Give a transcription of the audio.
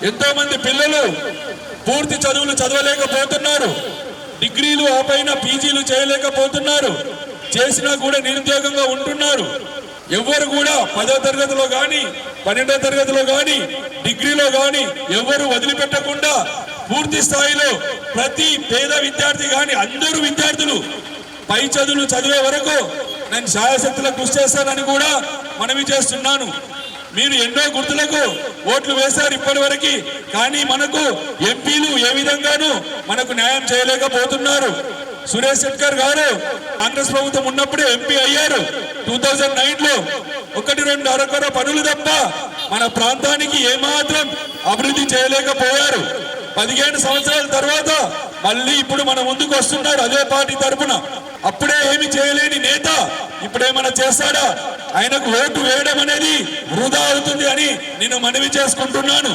ఎంతో మంది పిల్లలు పూర్తి చదువులు చదవలేకపోతున్నారు, డిగ్రీలు ఆ పైన పీజీలు చేయలేకపోతున్నారు, చేసినా కూడా నిరుద్యోగంగా ఉంటున్నారు. ఎవరు కూడా 10వ తరగతిలో కానీ 12వ తరగతిలో కానీ డిగ్రీలో కానీ ఎవరు వదిలిపెట్టకుండా పూర్తి స్థాయిలో ప్రతి పేద విద్యార్థి కానీ అందరూ విద్యార్థులు పై చదువులు చదివే వరకు నేను శాయశక్తులకు కృషి చేస్తానని కూడా మనవి చేస్తున్నాను. మీరు ఎన్నో గుర్తులకు ఓట్లు వేశారు ఇప్పటి వరకు, కానీ మనకు ఎంపీలు ఏ విధంగానూ మనకు న్యాయం చేయలేకపోతున్నారు. సురేష్ శెట్కర్ గారు కాంగ్రెస్ ప్రభుత్వం ఉన్నప్పుడే ఎంపీ అయ్యారు. 2009లో 1-2 అరకొర పనులు తప్ప మన ప్రాంతానికి ఏమాత్రం అభివృద్ధి చేయలేకపోయారు. 15 సంవత్సరాల తర్వాత మళ్ళీ ఇప్పుడు మన ముందుకు వస్తున్నాడు అదే పార్టీ తరఫున. అప్పుడే ఏమి చేయలేని నేత ఇప్పుడేమైనా చేస్తాడా? ఆయనకు ఓటు వేయడం అనేది వృధా అవుతుంది అని నేను మనవి చేసుకుంటున్నాను.